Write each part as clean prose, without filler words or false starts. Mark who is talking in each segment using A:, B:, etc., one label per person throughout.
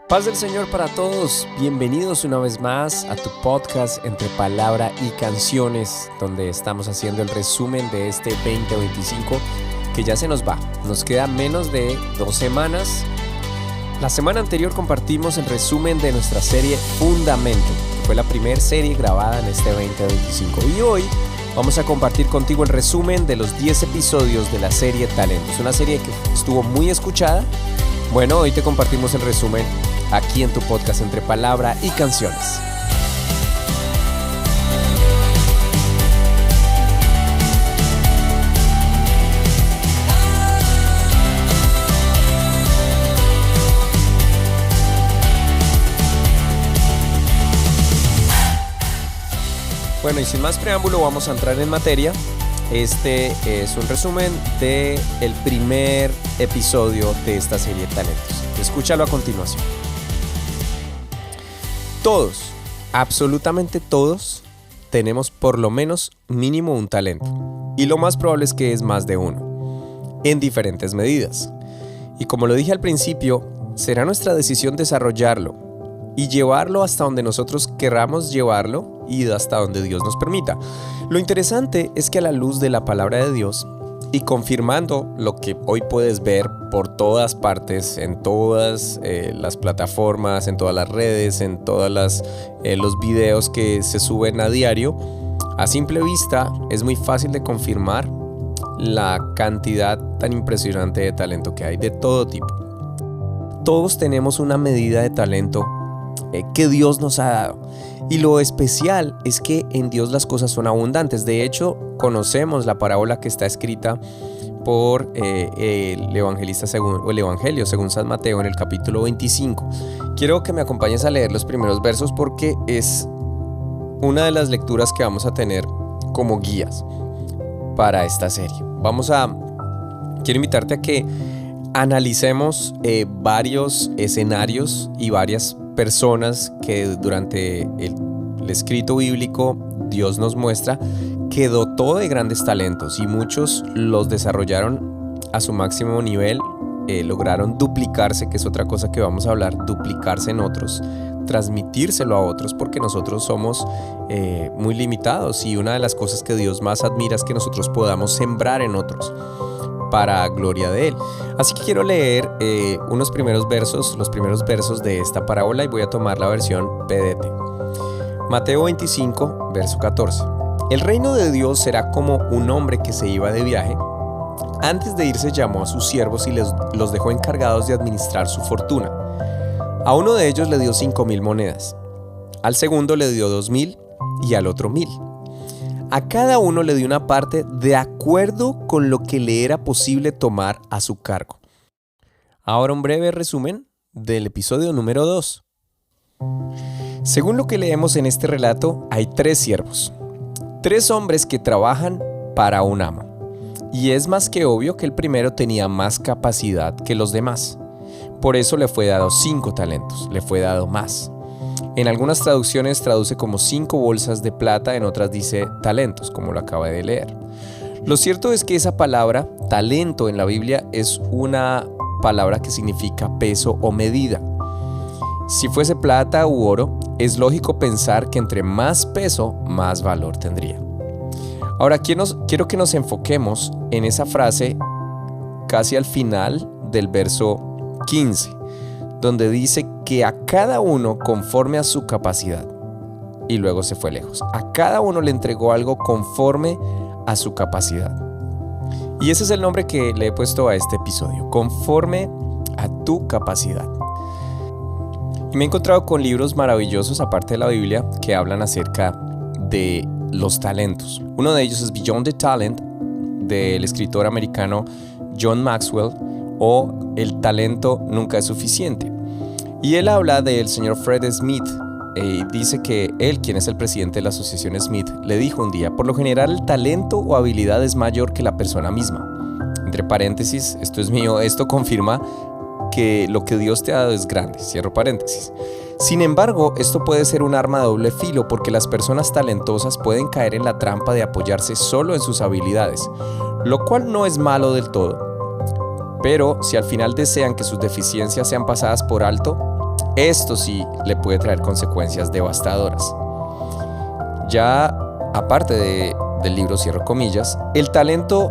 A: Paz del Señor para todos, bienvenidos una vez más a tu podcast Entre Palabra y Canciones, donde estamos haciendo el resumen de este 2025 que ya se nos va. Nos queda menos de 2 semanas. La semana anterior compartimos el resumen de nuestra serie Fundamento, que fue la primera serie grabada en este 2025. Y hoy vamos a compartir contigo el resumen de los 10 episodios de la serie Talentos, una serie que estuvo muy escuchada. Bueno, hoy te compartimos el resumen aquí en tu podcast Entre Palabra y Canciones. Bueno, y sin más preámbulo vamos a entrar en materia. Este es un resumen del primer episodio de esta serie Talentos. Escúchalo a continuación. Todos, absolutamente todos, tenemos por lo menos mínimo un talento. Y lo más probable es que es más de uno, en diferentes medidas. Y como lo dije al principio, será nuestra decisión desarrollarlo y llevarlo hasta donde nosotros querramos llevarlo y hasta donde Dios nos permita. Lo interesante es que a la luz de la palabra de Dios y confirmando lo que hoy puedes ver por todas partes, en todas las plataformas, en todas las redes, en todos los videos que se suben a diario, a simple vista es muy fácil de confirmar la cantidad tan impresionante de talento que hay, de todo tipo. Todos tenemos una medida de talento que Dios nos ha dado. Y lo especial es que en Dios las cosas son abundantes. De hecho, conocemos la parábola que está escrita por el Evangelio según San Mateo en el capítulo 25. Quiero que me acompañes a leer los primeros versos porque es una de las lecturas que vamos a tener como guías para esta serie. Quiero invitarte a que analicemos varios escenarios y varias personas que durante el escrito bíblico Dios nos muestra que dotó de grandes talentos y muchos los desarrollaron a su máximo nivel, lograron duplicarse, que es otra cosa que vamos a hablar, duplicarse en otros, transmitírselo a otros, porque nosotros somos muy limitados y una de las cosas que Dios más admira es que nosotros podamos sembrar en otros para gloria de Él. Así que quiero leer los primeros versos de esta parábola y voy a tomar la versión PDT. Mateo 25, verso 14. El reino de Dios será como un hombre que se iba de viaje. Antes de irse llamó a sus siervos y los dejó encargados de administrar su fortuna. A uno de ellos le dio 5,000 monedas, al segundo le dio 2,000 y al otro 1,000. A cada uno le dio una parte de acuerdo con lo que le era posible tomar a su cargo. Ahora un breve resumen del episodio número 2. Según lo que leemos en este relato, hay 3 siervos, 3 hombres que trabajan para un amo. Y es más que obvio que el primero tenía más capacidad que los demás. Por eso le fue dado 5 talentos, le fue dado más. En algunas traducciones traduce como 5 bolsas de plata, en otras dice talentos, como lo acaba de leer. Lo cierto es que esa palabra, talento en la Biblia, es una palabra que significa peso o medida. Si fuese plata u oro, es lógico pensar que entre más peso, más valor tendría. Ahora quiero que nos enfoquemos en esa frase casi al final del verso 15, donde dice que a cada uno conforme a su capacidad. Y luego se fue lejos. A cada uno le entregó algo conforme a su capacidad. Y ese es el nombre que le he puesto a este episodio, conforme a tu capacidad. Y me he encontrado con libros maravillosos, aparte de la Biblia, que hablan acerca de los talentos. Uno de ellos es Beyond the Talent, del escritor americano John Maxwell, o El talento nunca es suficiente. Y él habla del señor Fred Smith. Dice que él, quien es el presidente de la asociación Smith, le dijo un día: por lo general el talento o habilidad es mayor que la persona misma. Entre paréntesis, esto es mío, esto confirma que lo que Dios te ha dado es grande, cierro paréntesis. Sin embargo, esto puede ser un arma de doble filo porque las personas talentosas pueden caer en la trampa de apoyarse solo en sus habilidades, lo cual no es malo del todo. Pero si al final desean que sus deficiencias sean pasadas por alto, esto sí le puede traer consecuencias devastadoras. Ya aparte del libro, cierro comillas, el talento,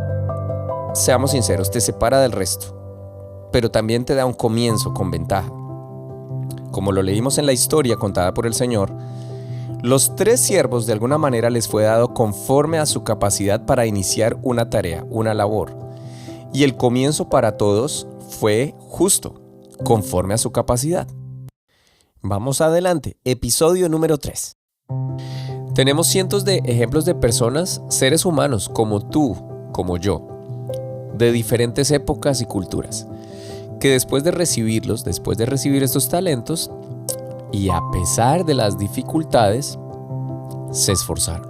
A: seamos sinceros, te separa del resto, pero también te da un comienzo con ventaja. Como lo leímos en la historia contada por el Señor, los 3 siervos de alguna manera les fue dado conforme a su capacidad para iniciar una tarea, una labor. Y el comienzo para todos fue justo, conforme a su capacidad. Vamos adelante, episodio número 3. Tenemos cientos de ejemplos de personas, seres humanos como tú, como yo, de diferentes épocas y culturas, que después de recibir estos talentos, y a pesar de las dificultades, se esforzaron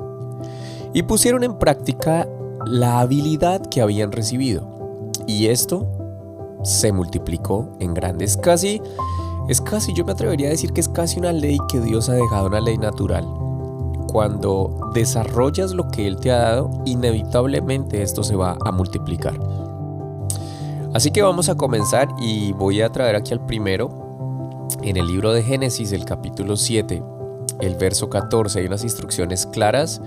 A: y pusieron en práctica la habilidad que habían recibido. Y esto se multiplicó en grandes. Yo me atrevería a decir que es casi una ley que Dios ha dejado, una ley natural. Cuando desarrollas lo que Él te ha dado, inevitablemente esto se va a multiplicar. Así que vamos a comenzar y voy a traer aquí al primero. En el libro de Génesis, el capítulo 7, el verso 14, hay unas instrucciones claras,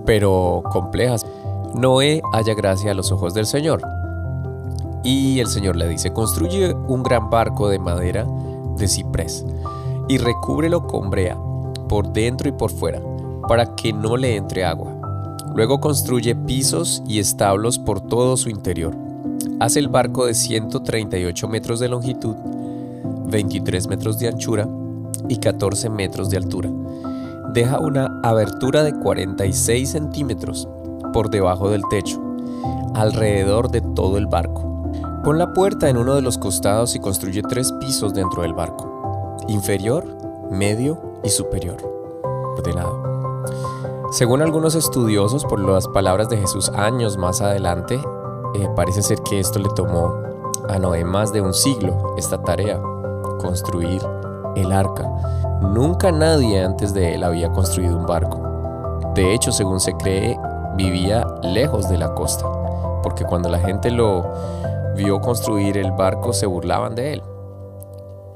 A: pero complejas. Noé halla gracia a los ojos del Señor. Y el Señor le dice: construye un gran barco de madera de ciprés y recúbrelo con brea, por dentro y por fuera, para que no le entre agua. Luego construye pisos y establos por todo su interior. Haz el barco de 138 metros de longitud, 23 metros de anchura y 14 metros de altura. Deja una abertura de 46 centímetros por debajo del techo, alrededor de todo el barco. Pon la puerta en uno de los costados y construye 3 pisos dentro del barco: inferior, medio y superior, ordenado. Según algunos estudiosos, por las palabras de Jesús años más adelante, parece ser que esto le tomó a Noé más de un siglo, esta tarea, construir el arca. Nunca nadie antes de él había construido un barco. De hecho, según se cree, vivía lejos de la costa, porque cuando la gente lo vio construir el barco se burlaban de él.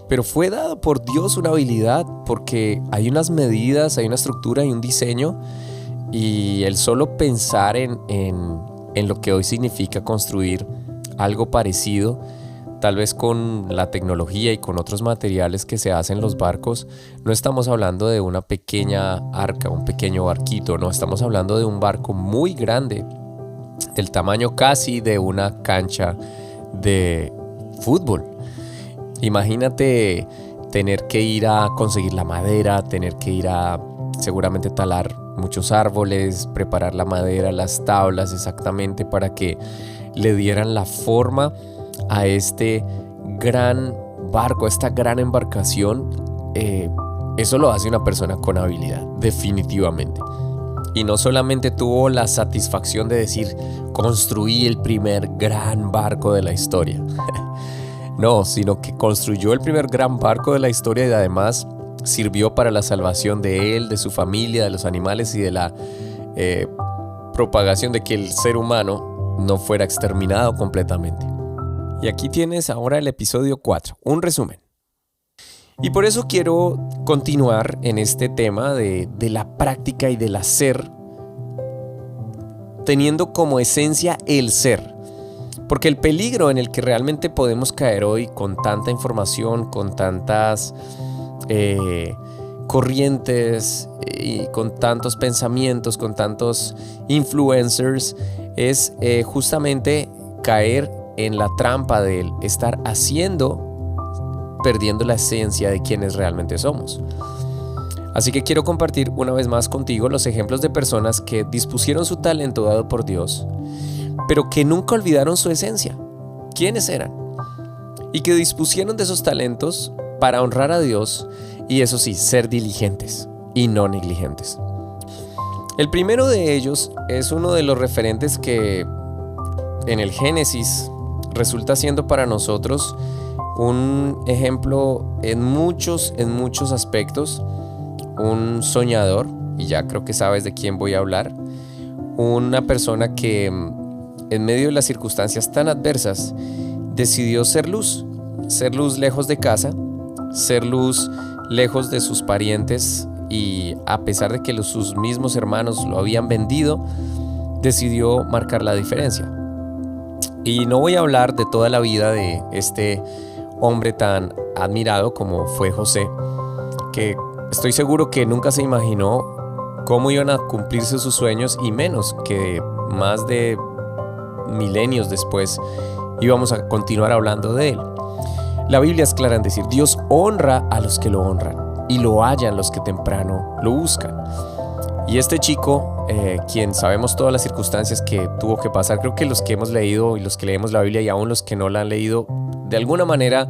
A: Pero fue dado por Dios una habilidad, porque hay unas medidas, hay una estructura y un diseño, y el solo pensar en lo que hoy significa construir algo parecido, tal vez con la tecnología y con otros materiales que se hacen en los barcos, no estamos hablando de una pequeña arca, un pequeño barquito, no, estamos hablando de un barco muy grande, del tamaño casi de una cancha de fútbol. Imagínate tener que ir a conseguir la madera, tener que ir a seguramente talar muchos árboles, preparar la madera, las tablas exactamente para que le dieran la forma a este gran barco, a esta gran embarcación. Eso lo hace una persona con habilidad, definitivamente. Y no solamente tuvo la satisfacción de decir: construí el primer gran barco de la historia. No, sino que construyó el primer gran barco de la historia y además sirvió para la salvación de él, de su familia, de los animales y de la propagación de que el ser humano no fuera exterminado completamente. Y aquí tienes ahora el episodio 4, un resumen. Y por eso quiero continuar en este tema de la práctica y del hacer, teniendo como esencia el ser. Porque el peligro en el que realmente podemos caer hoy con tanta información, con tantas corrientes y con tantos pensamientos, con tantos influencers, es justamente caer en la trampa de estar perdiendo la esencia de quienes realmente somos. Así que quiero compartir una vez más contigo los ejemplos de personas que dispusieron su talento dado por Dios, pero que nunca olvidaron su esencia, quiénes eran, y que dispusieron de esos talentos para honrar a Dios y, eso sí, ser diligentes y no negligentes. El primero de ellos es uno de los referentes que en el Génesis resulta siendo para nosotros un ejemplo en muchos aspectos, un soñador, y ya creo que sabes de quién voy a hablar, una persona que en medio de las circunstancias tan adversas decidió ser luz lejos de casa, ser luz lejos de sus parientes, y a pesar de que sus mismos hermanos lo habían vendido, decidió marcar la diferencia. Y no voy a hablar de toda la vida de este hombre tan admirado como fue José, que estoy seguro que nunca se imaginó cómo iban a cumplirse sus sueños, y menos que más de milenios después íbamos a continuar hablando de él. La Biblia es clara en decir: Dios honra a los que lo honran y lo hallan los que temprano lo buscan. Y este chico, quien sabemos todas las circunstancias que tuvo que pasar, creo que los que hemos leído y los que leemos la Biblia, y aún los que no la han leído, de alguna manera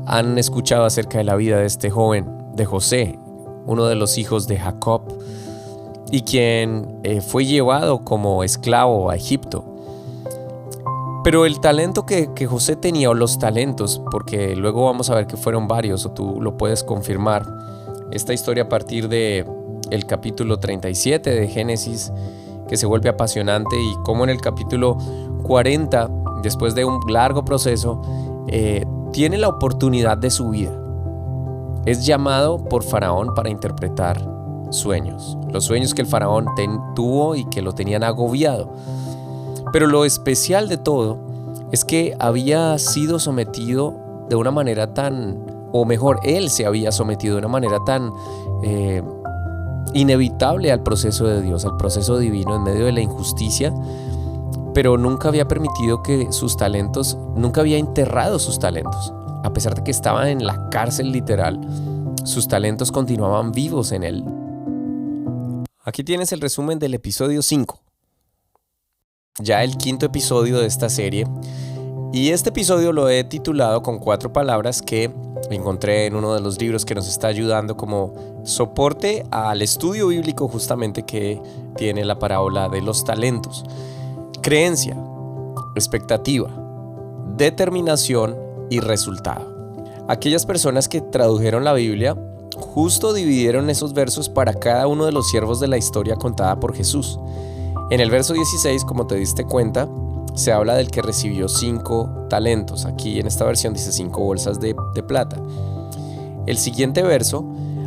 A: han escuchado acerca de la vida de este joven, de José, uno de los hijos de Jacob, y quien fue llevado como esclavo a Egipto. Pero el talento que José tenía, o los talentos, porque luego vamos a ver que fueron varios, o tú lo puedes confirmar, esta historia a partir de el capítulo 37 de Génesis, que se vuelve apasionante, y cómo en el capítulo 40, después de un largo proceso, tiene la oportunidad de su vida. Es llamado por Faraón para interpretar sueños, los sueños que el Faraón tuvo y que lo tenían agobiado. Pero lo especial de todo es que había sido sometido de una manera él se había sometido de una manera tan inevitable al proceso de Dios, al proceso divino en medio de la injusticia, pero nunca había permitido que sus talentos, nunca había enterrado sus talentos. A pesar de que estaba en la cárcel literal, sus talentos continuaban vivos en él. Aquí tienes el resumen del episodio 5. Ya el quinto episodio de esta serie, y este episodio lo he titulado con 4 palabras que encontré en uno de los libros que nos está ayudando como soporte al estudio bíblico justamente que tiene la parábola de los talentos: creencia, expectativa, determinación y resultado. Aquellas personas que tradujeron la Biblia justo dividieron esos versos para cada uno de los siervos de la historia contada por Jesús. En el verso 16, como te diste cuenta, se habla del que recibió 5 talentos. Aquí en esta versión dice 5 bolsas de plata. El siguiente verso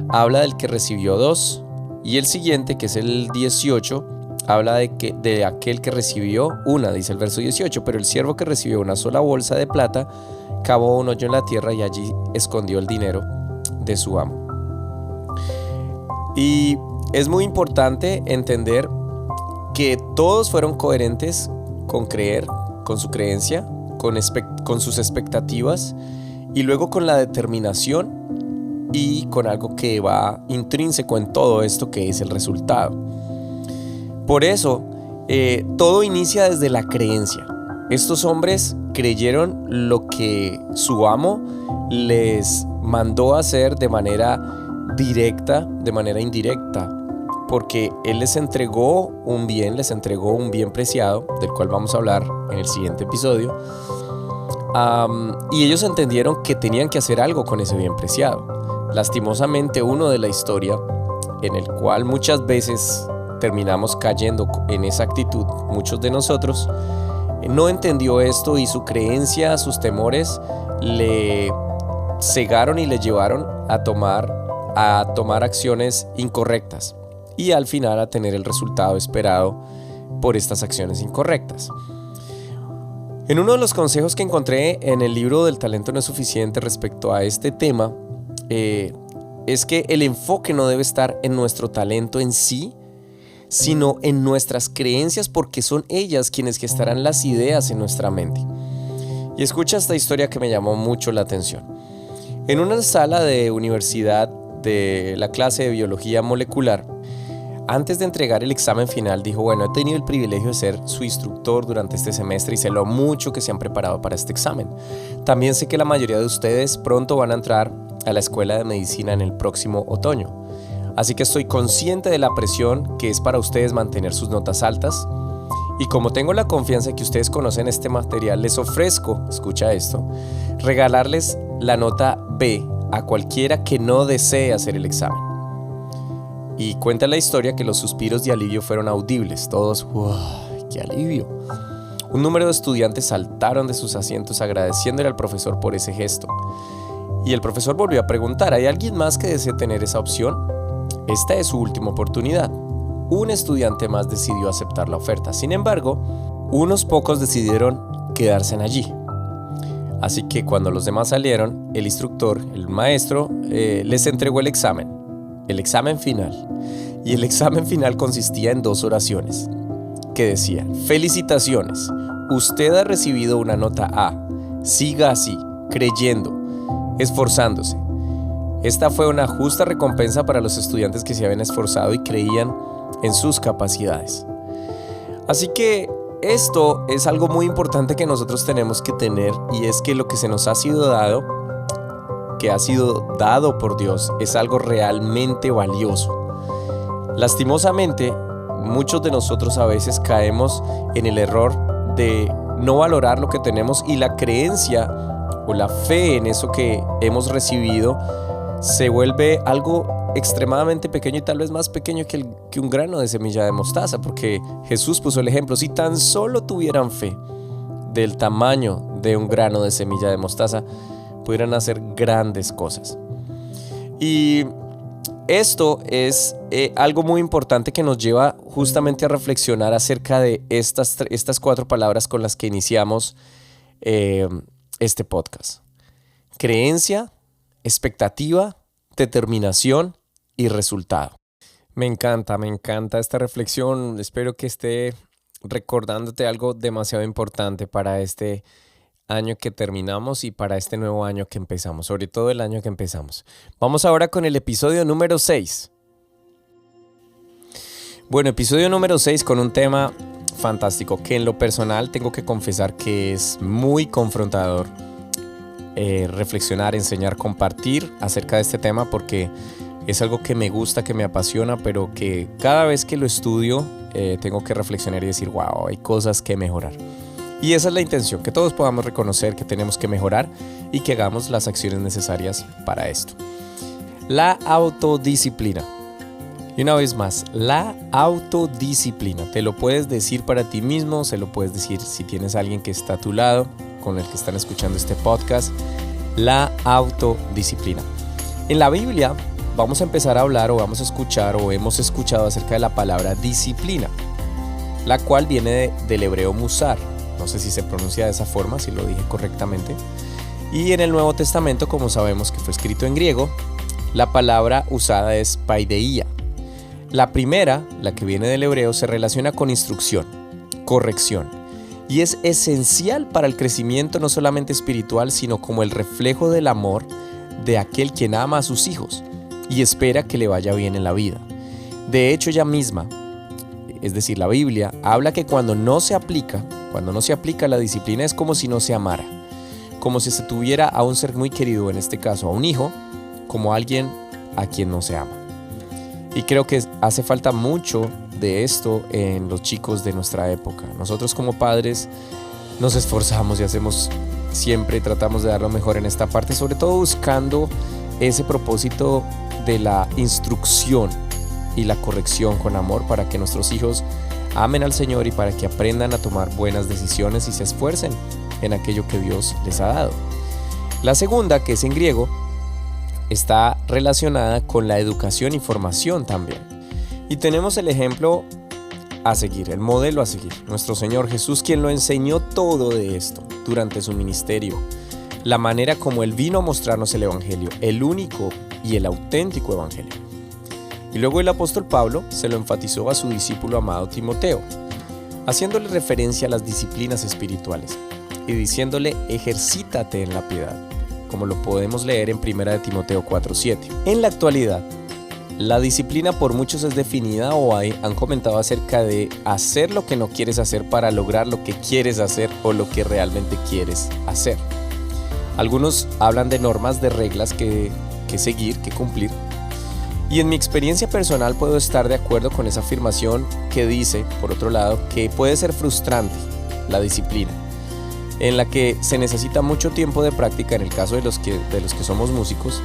A: habla del que recibió 2. Y el siguiente, que es el 18, habla de aquel que recibió 1, dice el verso 18. Pero el siervo que recibió una sola bolsa de plata cavó un hoyo en la tierra y allí escondió el dinero de su amo. Y es muy importante entender que todos fueron coherentes con creer, con su creencia, con sus expectativas, y luego con la determinación y con algo que va intrínseco en todo esto, que es el resultado. Por eso, todo inicia desde la creencia. Estos hombres creyeron lo que su amo les mandó hacer de manera directa, de manera indirecta, porque él les entregó un bien preciado, del cual vamos a hablar en el siguiente episodio, y ellos entendieron que tenían que hacer algo con ese bien preciado. Lastimosamente, uno de la historia, en el cual muchas veces terminamos cayendo en esa actitud, muchos de nosotros, no entendió esto, y su creencia, sus temores le cegaron y le llevaron a tomar acciones incorrectas, y al final a tener el resultado esperado por estas acciones incorrectas. En uno de los consejos que encontré en el libro del talento no es suficiente respecto a este tema, es que el enfoque no debe estar en nuestro talento en sí, sino en nuestras creencias, porque son ellas quienes gestarán las ideas en nuestra mente. Y escucha esta historia que me llamó mucho la atención. En una sala de universidad de la clase de biología molecular, antes de entregar el examen final, dijo: bueno, he tenido el privilegio de ser su instructor durante este semestre y sé lo mucho que se han preparado para este examen. También sé que la mayoría de ustedes pronto van a entrar a la escuela de medicina en el próximo otoño. Así que estoy consciente de la presión que es para ustedes mantener sus notas altas. Y como tengo la confianza de que ustedes conocen este material, les ofrezco, escucha esto, regalarles la nota B a cualquiera que no desee hacer el examen. Y cuenta la historia que los suspiros de alivio fueron audibles. Todos, ¡wow! ¡Qué alivio! Un número de estudiantes saltaron de sus asientos agradeciéndole al profesor por ese gesto. Y el profesor volvió a preguntar: ¿hay alguien más que desee tener esa opción? Esta es su última oportunidad. Un estudiante más decidió aceptar la oferta. Sin embargo, unos pocos decidieron quedarse allí. Así que cuando los demás salieron, el instructor, el maestro, les entregó el examen final. Y el examen final consistía en 2 oraciones que decían: felicitaciones, usted ha recibido una nota A. Siga así, creyendo, esforzándose. Esta fue una justa recompensa para los estudiantes que se habían esforzado y creían en sus capacidades. Así que esto es algo muy importante que nosotros tenemos que tener, y es que lo que se nos ha sido dado, que ha sido dado por Dios, es algo realmente valioso. Lastimosamente, muchos de nosotros a veces caemos en el error de no valorar lo que tenemos, y la creencia o la fe en eso que hemos recibido se vuelve algo extremadamente pequeño, y tal vez más pequeño que un grano de semilla de mostaza, porque Jesús puso el ejemplo: si tan solo tuvieran fe del tamaño de un grano de semilla de mostaza, pudieran hacer grandes cosas. Y esto es algo muy importante que nos lleva justamente a reflexionar acerca de estas 4 palabras con las que iniciamos este podcast: creencia, expectativa, determinación y resultado. Me encanta esta reflexión. Espero que esté recordándote algo demasiado importante para este año que terminamos y para este nuevo año que empezamos, sobre todo el año que empezamos. Vamos ahora con el episodio número 6. Bueno, episodio número 6 con un tema fantástico que en lo personal tengo que confesar que es muy confrontador. Reflexionar, enseñar, compartir acerca de este tema, porque es algo que me gusta, que me apasiona, pero que cada vez que lo estudio tengo que reflexionar y decir: wow, hay cosas que mejorar. Y esa es la intención, que todos podamos reconocer que tenemos que mejorar y que hagamos las acciones necesarias para esto. La autodisciplina. Y una vez más, la autodisciplina. Te lo puedes decir para ti mismo, se lo puedes decir si tienes a alguien que está a tu lado, con el que están escuchando este podcast. La autodisciplina. En la Biblia vamos a empezar a hablar, o vamos a escuchar, o hemos escuchado acerca de la palabra disciplina, la cual viene del hebreo musar. No sé si se pronuncia de esa forma, si lo dije correctamente. Y en el Nuevo Testamento, como sabemos que fue escrito en griego, la palabra usada es paideia. La primera, la que viene del hebreo, se relaciona con instrucción, corrección, y es esencial para el crecimiento no solamente espiritual, sino como el reflejo del amor de aquel quien ama a sus hijos y espera que le vaya bien en la vida. De hecho, ella misma, es decir, la Biblia, habla que cuando no se aplica la disciplina, es como si no se amara, como si se tuviera a un ser muy querido, en este caso a un hijo, como alguien a quien no se ama. Y creo que hace falta mucho de esto en los chicos de nuestra época. Nosotros como padres nos esforzamos y hacemos siempre, tratamos de dar lo mejor en esta parte, sobre todo buscando ese propósito de la instrucción y la corrección con amor, para que nuestros hijos amen al Señor y para que aprendan a tomar buenas decisiones y se esfuercen en aquello que Dios les ha dado. La segunda, que es en griego, está relacionada con la educación y formación también. Y tenemos el ejemplo a seguir, el modelo a seguir, nuestro Señor Jesús, quien lo enseñó todo de esto durante su ministerio. La manera como Él vino a mostrarnos el Evangelio, el único y el auténtico Evangelio. Y luego el apóstol Pablo se lo enfatizó a su discípulo amado Timoteo, haciéndole referencia a las disciplinas espirituales y diciéndole: ejercítate en la piedad, como lo podemos leer en 1 Timoteo 4:7. En la actualidad, la disciplina por muchos es definida, o han comentado acerca de hacer lo que no quieres hacer para lograr lo que quieres hacer o lo que realmente quieres hacer. Algunos hablan de normas, de reglas que seguir, que cumplir. Y en mi experiencia personal puedo estar de acuerdo con esa afirmación que dice, por otro lado, que puede ser frustrante la disciplina, en la que se necesita mucho tiempo de práctica, en el caso de los que somos músicos,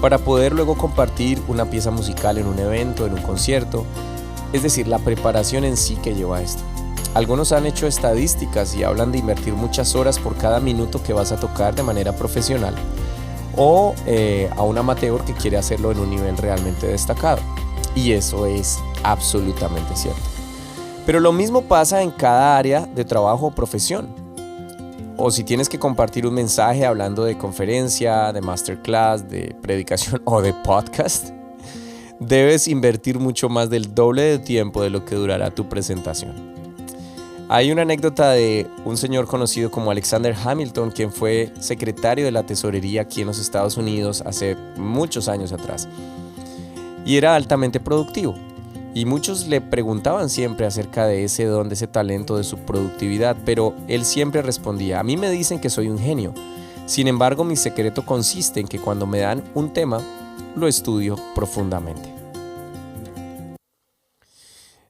A: para poder luego compartir una pieza musical en un evento, en un concierto, es decir, la preparación en sí que lleva esto. Algunos han hecho estadísticas y hablan de invertir muchas horas por cada minuto que vas a tocar de manera profesional, o a un amateur que quiere hacerlo en un nivel realmente destacado. Y eso es absolutamente cierto. Pero lo mismo pasa en cada área de trabajo o profesión. O si tienes que compartir un mensaje hablando de conferencia, de masterclass, de predicación o de podcast, debes invertir mucho más del doble de tiempo de lo que durará tu presentación. Hay una anécdota de un señor conocido como Alexander Hamilton, quien fue secretario de la tesorería aquí en los Estados Unidos hace muchos años atrás. Y era altamente productivo. Y muchos le preguntaban siempre acerca de ese don, de ese talento, de su productividad, pero él siempre respondía: a mí me dicen que soy un genio. Sin embargo, mi secreto consiste en que cuando me dan un tema, lo estudio profundamente.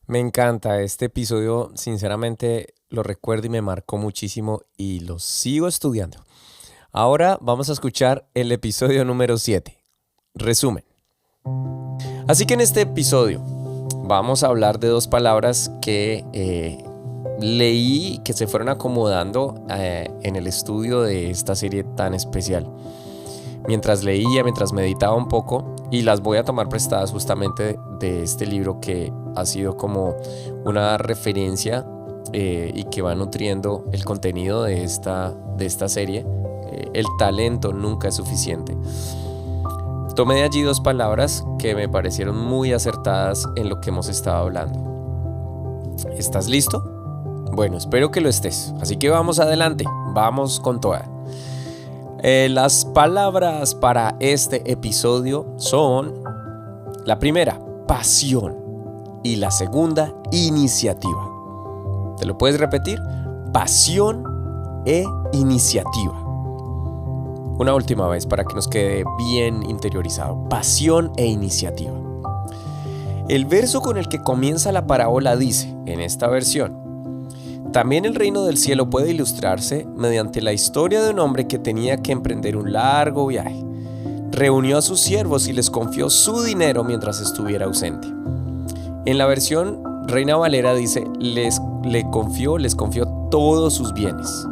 A: Me encanta este episodio, sinceramente lo recuerdo y me marcó muchísimo y lo sigo estudiando. Ahora vamos a escuchar el episodio número 7. Resumen. Así que en este episodio vamos a hablar de dos palabras que leí, que se fueron acomodando en el estudio de esta serie tan especial. Mientras leía, mientras meditaba un poco, y las voy a tomar prestadas justamente de este libro que ha sido como una referencia y que va nutriendo el contenido de esta serie. El talento nunca es suficiente. Tomé de allí dos palabras que me parecieron muy acertadas en lo que hemos estado hablando. ¿Estás listo? Bueno, espero que lo estés. Así que vamos adelante, vamos con toda. Las palabras para este episodio son: la primera, pasión, y la segunda, iniciativa. ¿Te lo puedes repetir? Pasión e iniciativa. Una última vez para que nos quede bien interiorizado. Pasión e iniciativa. El verso con el que comienza la parábola dice, en esta versión: también el reino del cielo puede ilustrarse mediante la historia de un hombre que tenía que emprender un largo viaje. Reunió a sus siervos y les confió su dinero mientras estuviera ausente. En la versión Reina Valera dice: les confió todos sus bienes.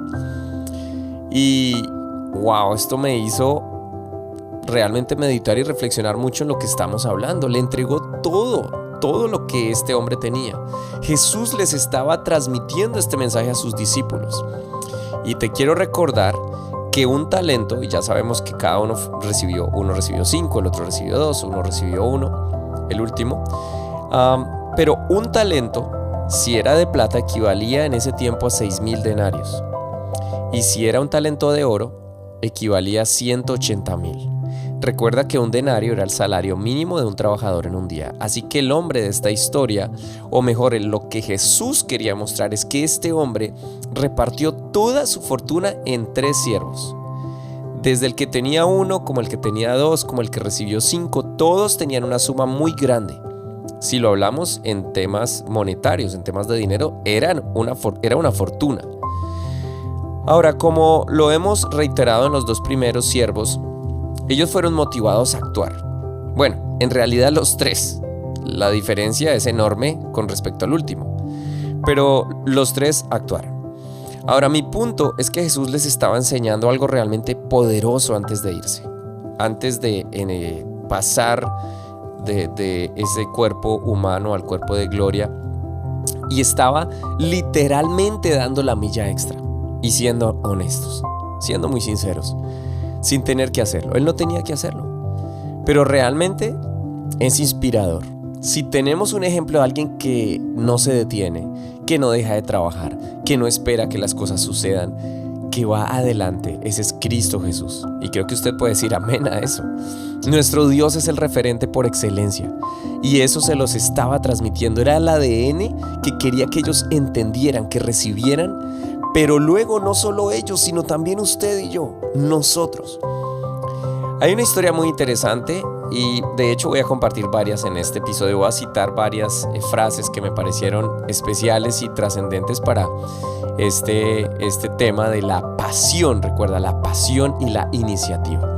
A: Y wow, esto me hizo realmente meditar y reflexionar mucho en lo que estamos hablando. Le entregó todo lo que este hombre tenía. Jesús les estaba transmitiendo este mensaje a sus discípulos. Y te quiero recordar que un talento, y ya sabemos que cada uno recibió 5, el otro recibió 2, uno recibió 1, el último. Pero un talento, si era de plata, equivalía en ese tiempo a 6,000 denarios. Y si era un talento de oro, equivalía a 180,000. Recuerda que un denario era el salario mínimo de un trabajador en un día. Así que el hombre de esta historia, o mejor, lo que Jesús quería mostrar, es que este hombre repartió toda su fortuna en 3 siervos. Desde el que tenía 1, como el que tenía 2, como el que recibió 5, todos tenían una suma muy grande. Si lo hablamos en temas monetarios, en temas de dinero, era una fortuna. Ahora, como lo hemos reiterado en los 2 primeros siervos, ellos fueron motivados a actuar. Bueno, en realidad los 3. La diferencia es enorme con respecto al último. Pero los 3 actuaron. Ahora, mi punto es que Jesús les estaba enseñando algo realmente poderoso antes de irse. Antes de pasar de ese cuerpo humano al cuerpo de gloria. Y estaba literalmente dando la milla extra. Y siendo honestos, siendo muy sinceros, sin tener que hacerlo. Él no tenía que hacerlo. Pero realmente es inspirador. Si tenemos un ejemplo de alguien que no se detiene, que no deja de trabajar, que no espera que las cosas sucedan, que va adelante, ese es Cristo Jesús. Y creo que usted puede decir amén a eso. Nuestro Dios es el referente por excelencia. Y eso se los estaba transmitiendo. Era el ADN que quería que ellos entendieran, que recibieran. Pero luego no solo ellos, sino también usted y yo, nosotros. Hay una historia muy interesante y de hecho voy a compartir varias en este episodio. Voy a citar varias frases que me parecieron especiales y trascendentes para este tema de la pasión. Recuerda, la pasión y la iniciativa.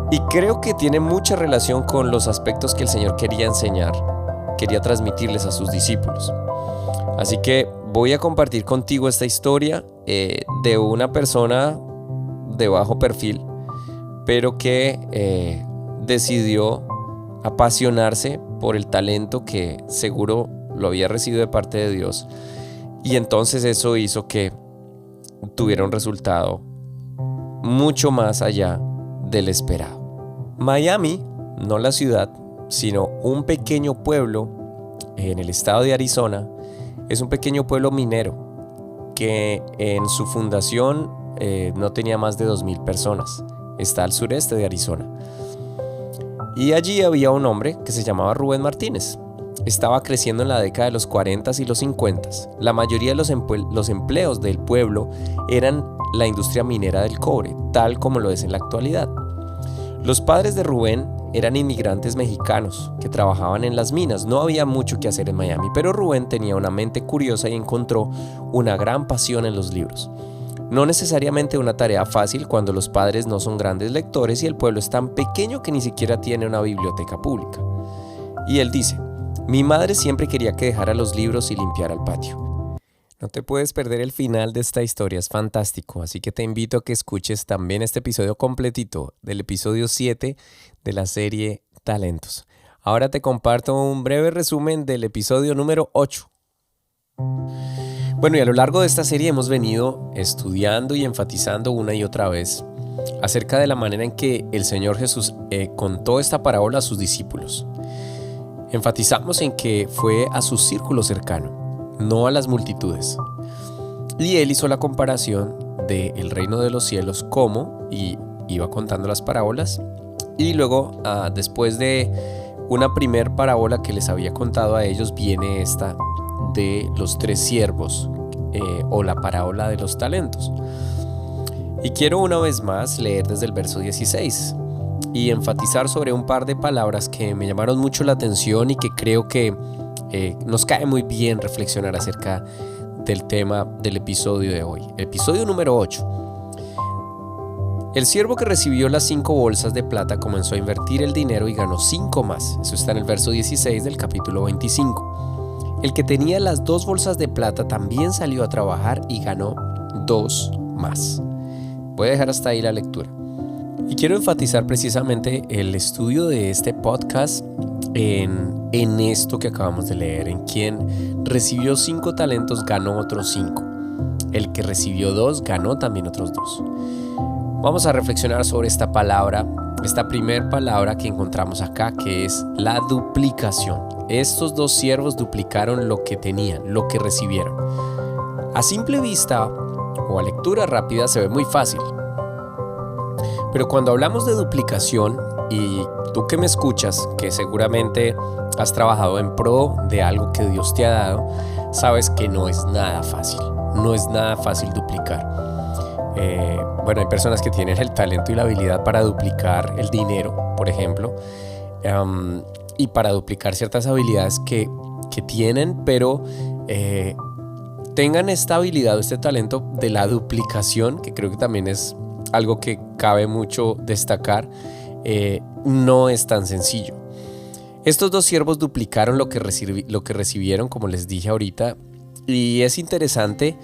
A: Y creo que tiene mucha relación con los aspectos que el Señor quería enseñar, quería transmitirles a sus discípulos. Así que voy a compartir contigo esta historia de una persona de bajo perfil, pero que decidió apasionarse por el talento que seguro lo había recibido de parte de Dios, y entonces eso hizo que tuviera un resultado mucho más allá del esperado. Miami, no la ciudad, sino un pequeño pueblo en el estado de Arizona, es un pequeño pueblo minero que en su fundación no tenía más de 2,000 personas. Está al sureste de Arizona. Y allí había un hombre que se llamaba Rubén Martínez. Estaba creciendo en la década de los 40 y los 50. La mayoría de los empleos del pueblo eran la industria minera del cobre, tal como lo es en la actualidad. Los padres de Rubén eran inmigrantes mexicanos que trabajaban en las minas. No había mucho que hacer en Miami, pero Rubén tenía una mente curiosa y encontró una gran pasión en los libros. No necesariamente una tarea fácil cuando los padres no son grandes lectores y el pueblo es tan pequeño que ni siquiera tiene una biblioteca pública. Y él dice: mi madre siempre quería que dejara los libros y limpiara el patio. No te puedes perder el final de esta historia, es fantástico, así que te invito a que escuches también este episodio completito del episodio 7 de la serie Talentos. Ahora te comparto un breve resumen del episodio número 8. Bueno, y a lo largo de esta serie hemos venido estudiando y enfatizando una y otra vez acerca de la manera en que el Señor Jesús contó esta parábola a sus discípulos. Enfatizamos en que fue a su círculo cercano, no a las multitudes. Y él hizo la comparación del reino de los cielos y iba contando las parábolas. Y luego, después de una primer parábola que les había contado a ellos, viene esta de los 3 siervos, o la parábola de los talentos. Y quiero una vez más leer desde el verso 16 y enfatizar sobre un par de palabras que me llamaron mucho la atención y que creo que nos cae muy bien reflexionar acerca del tema del episodio de hoy. Episodio número 8. El siervo que recibió las 5 bolsas de plata comenzó a invertir el dinero y ganó 5 más. Eso está en el verso 16 del capítulo 25. El que tenía las 2 bolsas de plata también salió a trabajar y ganó 2 más. Voy a dejar hasta ahí la lectura. Y quiero enfatizar precisamente el estudio de este podcast en esto que acabamos de leer. En quien recibió 5 talentos ganó otros 5. El que recibió 2 ganó también otros 2. Vamos a reflexionar sobre esta palabra, esta primer palabra que encontramos acá, que es la duplicación. Estos 2 siervos duplicaron lo que tenían, lo que recibieron. A simple vista o a lectura rápida se ve muy fácil. Pero cuando hablamos de duplicación, y tú que me escuchas, que seguramente has trabajado en pro de algo que Dios te ha dado, sabes que no es nada fácil. No es nada fácil duplicar. Hay personas que tienen el talento y la habilidad para duplicar el dinero, por ejemplo, y para duplicar ciertas habilidades que tienen, pero tengan esta habilidad o este talento de la duplicación, que creo que también es algo que cabe mucho destacar, no es tan sencillo. Estos 2 siervos duplicaron lo que recibieron, como les dije ahorita, y es interesante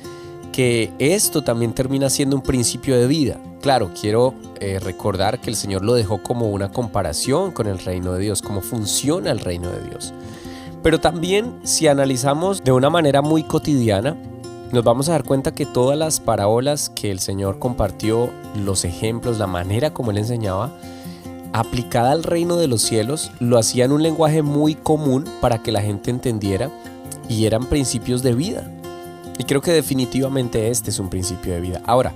A: que esto también termina siendo un principio de vida. Claro, quiero recordar que el Señor lo dejó como una comparación con el reino de Dios, cómo funciona el reino de Dios. Pero también, si analizamos de una manera muy cotidiana, nos vamos a dar cuenta que todas las parábolas que el Señor compartió, los ejemplos, la manera como Él enseñaba, aplicada al reino de los cielos, lo hacía en un lenguaje muy común para que la gente entendiera, y eran principios de vida. Y creo que definitivamente este es un principio de vida. Ahora,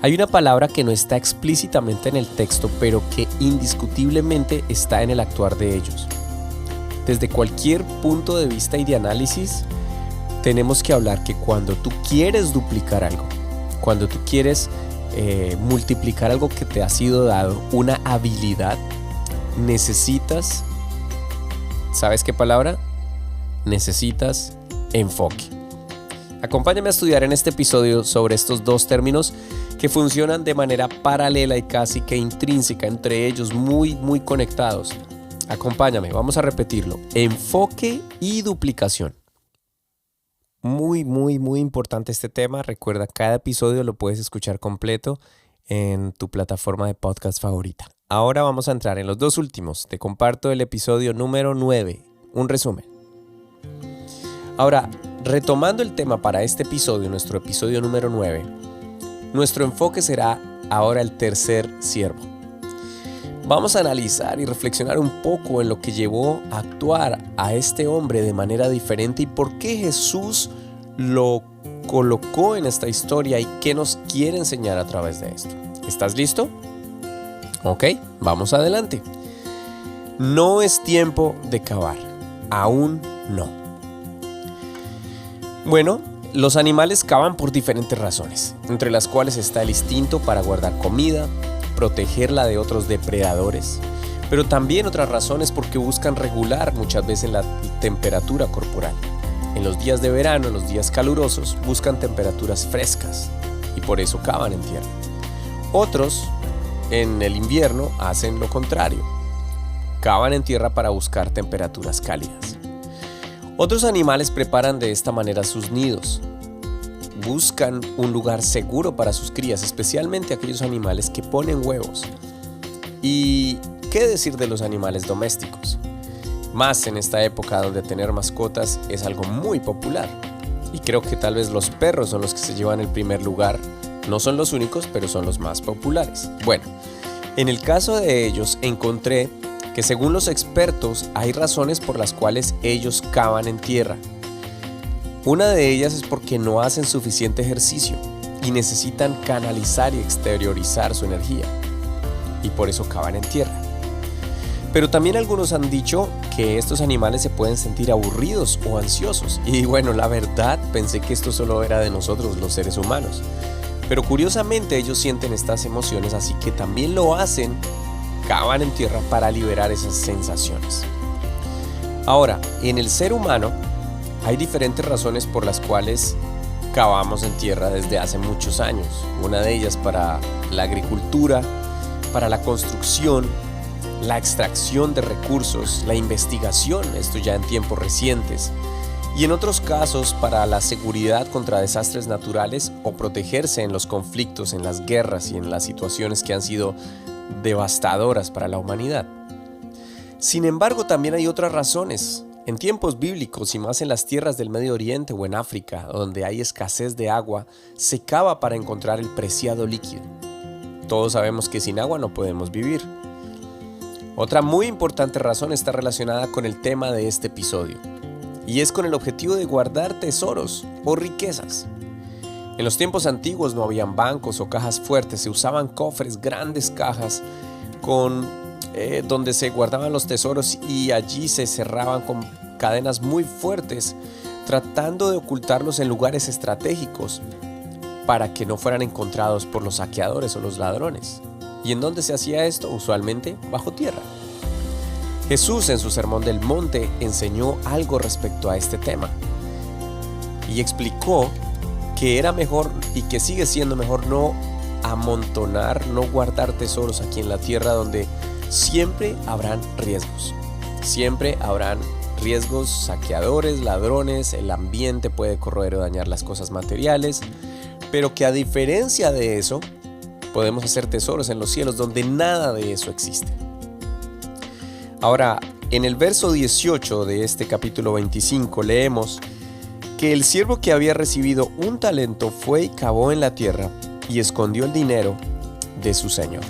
A: hay una palabra que no está explícitamente en el texto, pero que indiscutiblemente está en el actuar de ellos. Desde cualquier punto de vista y de análisis, tenemos que hablar que cuando tú quieres duplicar algo, cuando tú quieres multiplicar algo que te ha sido dado, una habilidad, necesitas, ¿sabes qué palabra? Necesitas enfoque. Acompáñame a estudiar en este episodio sobre estos 2 términos que funcionan de manera paralela y casi que intrínseca entre ellos, muy, muy conectados. Acompáñame, vamos a repetirlo. Enfoque y duplicación. Muy, muy, muy importante este tema. Recuerda, cada episodio lo puedes escuchar completo en tu plataforma de podcast favorita. Ahora vamos a entrar en los dos últimos. Te comparto el episodio número 9, un resumen. Ahora, retomando el tema para este episodio, nuestro episodio número 9, nuestro enfoque será ahora el tercer siervo. Vamos a analizar y reflexionar un poco en lo que llevó a actuar a este hombre de manera diferente y por qué Jesús lo colocó en esta historia y qué nos quiere enseñar a través de esto. ¿Estás listo? Ok, vamos adelante. No es tiempo de cavar, aún no. Bueno, los animales cavan por diferentes razones, entre las cuales está el instinto para guardar comida, protegerla de otros depredadores, pero también otras razones porque buscan regular muchas veces la temperatura corporal. En los días de verano, en los días calurosos, buscan temperaturas frescas y por eso cavan en tierra. Otros, en el invierno, hacen lo contrario. Cavan en tierra para buscar temperaturas cálidas. Otros animales preparan de esta manera sus nidos. Buscan un lugar seguro para sus crías, especialmente aquellos animales que ponen huevos. ¿Y qué decir de los animales domésticos? Más en esta época donde tener mascotas es algo muy popular. Y creo que tal vez los perros son los que se llevan el primer lugar. No son los únicos, pero son los más populares. Bueno, en el caso de ellos encontré que según los expertos hay razones por las cuales ellos cavan en tierra. Una de ellas es porque no hacen suficiente ejercicio y necesitan canalizar y exteriorizar su energía. Y por eso cavan en tierra. Pero también algunos han dicho que estos animales se pueden sentir aburridos o ansiosos. Y bueno, la verdad pensé que esto solo era de nosotros los seres humanos. Pero curiosamente ellos sienten estas emociones, así que también lo hacen, cavan en tierra para liberar esas sensaciones. Ahora, en el ser humano hay diferentes razones por las cuales cavamos en tierra desde hace muchos años. Una de ellas para la agricultura, para la construcción, la extracción de recursos, la investigación, esto ya en tiempos recientes, y en otros casos para la seguridad contra desastres naturales o protegerse en los conflictos, en las guerras y en las situaciones que han sido devastadoras para la humanidad. Sin embargo, también hay otras razones. En tiempos bíblicos y más en las tierras del Medio Oriente o en África, donde hay escasez de agua, se cava para encontrar el preciado líquido. Todos sabemos que sin agua no podemos vivir. Otra muy importante razón está relacionada con el tema de este episodio, y es con el objetivo de guardar tesoros o riquezas. En los tiempos antiguos no habían bancos o cajas fuertes, se usaban cofres, grandes cajas donde se guardaban los tesoros y allí se cerraban con cadenas muy fuertes, tratando de ocultarlos en lugares estratégicos para que no fueran encontrados por los saqueadores o los ladrones. ¿Y en dónde se hacía esto? Usualmente bajo tierra. Jesús en su Sermón del Monte enseñó algo respecto a este tema y explicó que era mejor y que sigue siendo mejor no amontonar, no guardar tesoros aquí en la tierra donde siempre habrán riesgos. Siempre habrán riesgos, saqueadores, ladrones, el ambiente puede corroer o dañar las cosas materiales, pero que a diferencia de eso, podemos hacer tesoros en los cielos donde nada de eso existe. Ahora, en el verso 18 de este capítulo 25 leemos que el siervo que había recibido un talento fue y cavó en la tierra y escondió el dinero de su señor.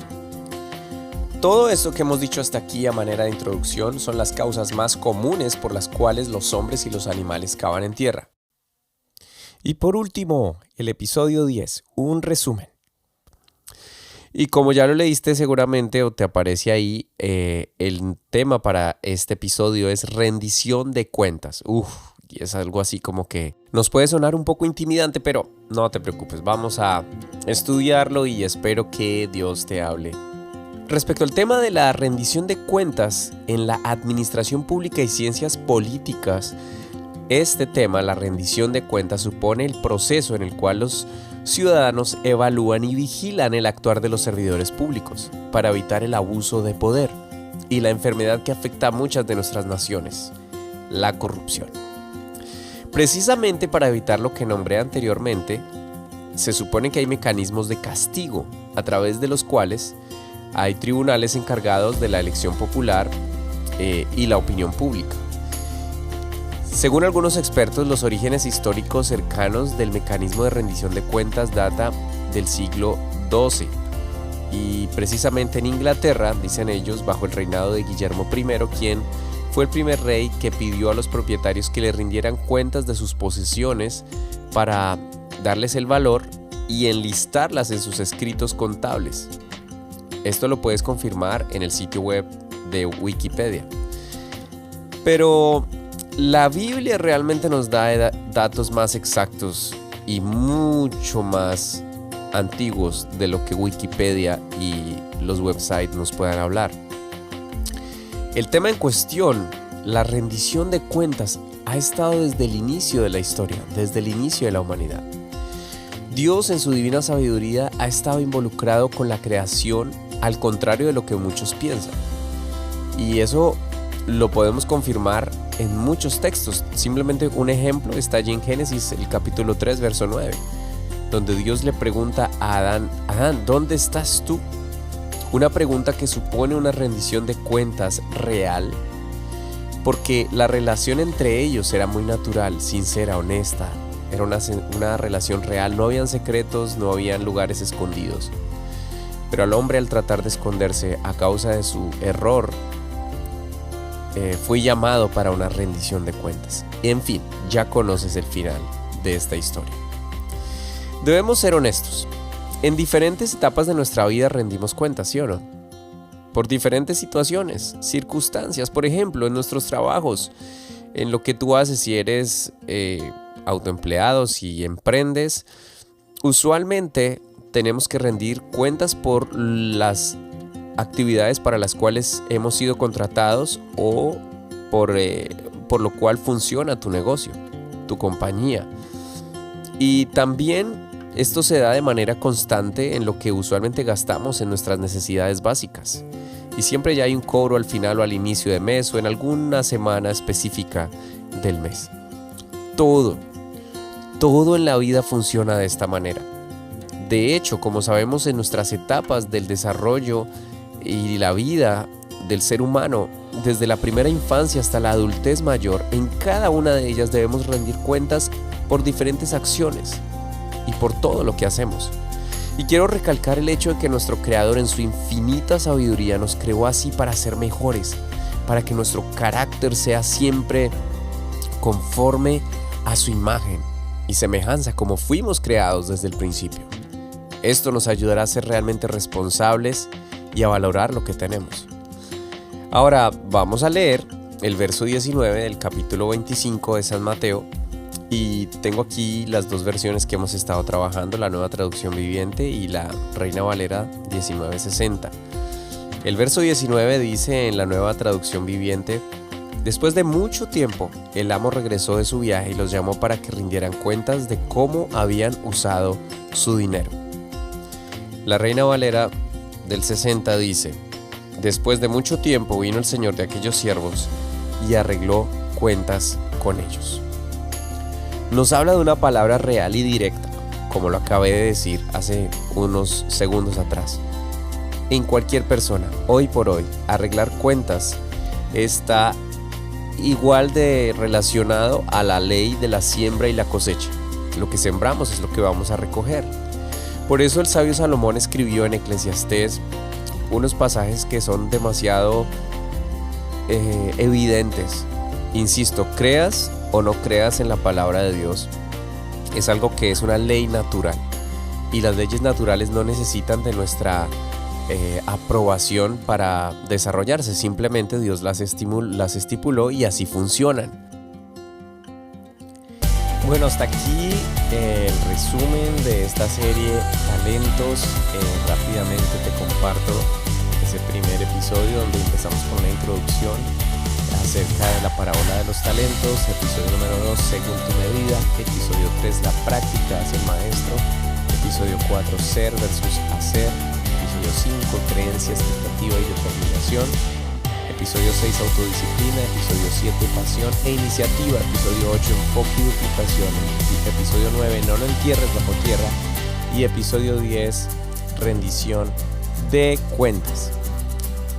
A: Todo esto que hemos dicho hasta aquí a manera de introducción son las causas más comunes por las cuales los hombres y los animales cavan en tierra. Y por último, el episodio 10, un resumen. Y como ya lo leíste seguramente o te aparece ahí, el tema para este episodio es rendición de cuentas. Y es algo así como que nos puede sonar un poco intimidante, pero no te preocupes, vamos a estudiarlo y espero que Dios te hable. Respecto al tema de la rendición de cuentas en la administración pública y ciencias políticas, este tema, la rendición de cuentas, supone el proceso en el cual los ciudadanos evalúan y vigilan el actuar de los servidores públicos para evitar el abuso de poder y la enfermedad que afecta a muchas de nuestras naciones, la corrupción. Precisamente para evitar lo que nombré anteriormente, se supone que hay mecanismos de castigo a través de los cuales hay tribunales encargados de la elección popular y la opinión pública. Según algunos expertos, los orígenes históricos cercanos del mecanismo de rendición de cuentas data del siglo XII y precisamente en Inglaterra, dicen ellos, bajo el reinado de Guillermo I, quien fue el primer rey que pidió a los propietarios que le rindieran cuentas de sus posesiones para darles el valor y enlistarlas en sus escritos contables. Esto lo puedes confirmar en el sitio web de Wikipedia. Pero la Biblia realmente nos da datos más exactos y mucho más antiguos de lo que Wikipedia y los websites nos puedan hablar. El tema en cuestión, la rendición de cuentas, ha estado desde el inicio de la historia, desde el inicio de la humanidad. Dios en su divina sabiduría ha estado involucrado con la creación, al contrario de lo que muchos piensan. Y eso lo podemos confirmar en muchos textos. Simplemente un ejemplo está allí en Génesis, el capítulo 3, verso 9, donde Dios le pregunta a Adán: Adán, ¿dónde estás tú? Una pregunta que supone una rendición de cuentas real, porque la relación entre ellos era muy natural, sincera, honesta. Era una relación real, no habían secretos, no habían lugares escondidos. Pero al hombre, al tratar de esconderse a causa de su error, fue llamado para una rendición de cuentas. En fin, ya conoces el final de esta historia. Debemos ser honestos. En diferentes etapas de nuestra vida rendimos cuentas, ¿sí o no? Por diferentes situaciones, circunstancias, por ejemplo, en nuestros trabajos, en lo que tú haces si eres autoempleado, si emprendes. Usualmente tenemos que rendir cuentas por las actividades para las cuales hemos sido contratados o por lo cual funciona tu negocio, tu compañía. Y también esto se da de manera constante en lo que usualmente gastamos en nuestras necesidades básicas. Y siempre ya hay un cobro al final o al inicio de mes o en alguna semana específica del mes. Todo en la vida funciona de esta manera. De hecho, como sabemos, en nuestras etapas del desarrollo y la vida del ser humano, desde la primera infancia hasta la adultez mayor, en cada una de ellas debemos rendir cuentas por diferentes acciones y por todo lo que hacemos. Y quiero recalcar el hecho de que nuestro Creador en su infinita sabiduría nos creó así para ser mejores, para que nuestro carácter sea siempre conforme a su imagen y semejanza como fuimos creados desde el principio. Esto nos ayudará a ser realmente responsables y a valorar lo que tenemos. Ahora vamos a leer el verso 19 del capítulo 25 de San Mateo. Y tengo aquí las dos versiones que hemos estado trabajando, la Nueva Traducción Viviente y la Reina Valera 1960. El verso 19 dice en la Nueva Traducción Viviente: después de mucho tiempo, el amo regresó de su viaje y los llamó para que rindieran cuentas de cómo habían usado su dinero. La Reina Valera del 60 dice: después de mucho tiempo vino el señor de aquellos siervos y arregló cuentas con ellos. Nos habla de una palabra real y directa, como lo acabé de decir hace unos segundos atrás. En cualquier persona, hoy por hoy, arreglar cuentas está igual de relacionado a la ley de la siembra y la cosecha. Lo que sembramos es lo que vamos a recoger. Por eso el sabio Salomón escribió en Eclesiastés unos pasajes que son demasiado evidentes. Insisto, creas o no creas en la palabra de Dios, es algo que es una ley natural, y las leyes naturales no necesitan de nuestra aprobación para desarrollarse. Simplemente Dios las estipuló y así funcionan. Bueno, hasta aquí el resumen de esta serie Talentos. Rápidamente te comparto ese primer episodio donde empezamos con una introducción acerca de la parábola de los talentos. Episodio número 2, según tu medida. Episodio 3, la práctica hace el maestro. Episodio 4, ser versus hacer. Episodio 5, creencia, expectativa y determinación. Episodio 6, autodisciplina. Episodio 7, pasión e iniciativa. Episodio 8, enfoque y duplicación. Episodio 9, no lo entierres bajo tierra. Y episodio 10, rendición de cuentas.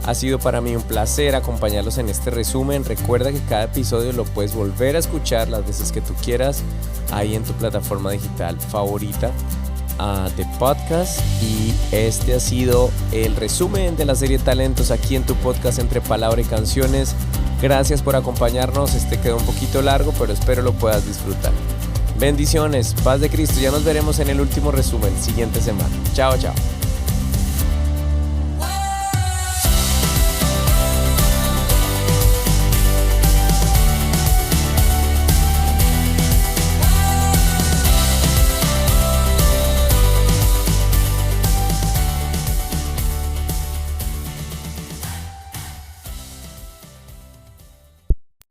A: Ha sido para mí un placer acompañarlos en este resumen. Recuerda que cada episodio lo puedes volver a escuchar las veces que tú quieras ahí en tu plataforma digital favorita de podcast. Y este ha sido el resumen de la serie Talentos aquí en tu podcast Entre Palabra y Canciones. Gracias por acompañarnos. Este quedó un poquito largo, pero espero lo puedas disfrutar. Bendiciones, paz de Cristo. Ya nos veremos en el último resumen siguiente semana. Chao, chao.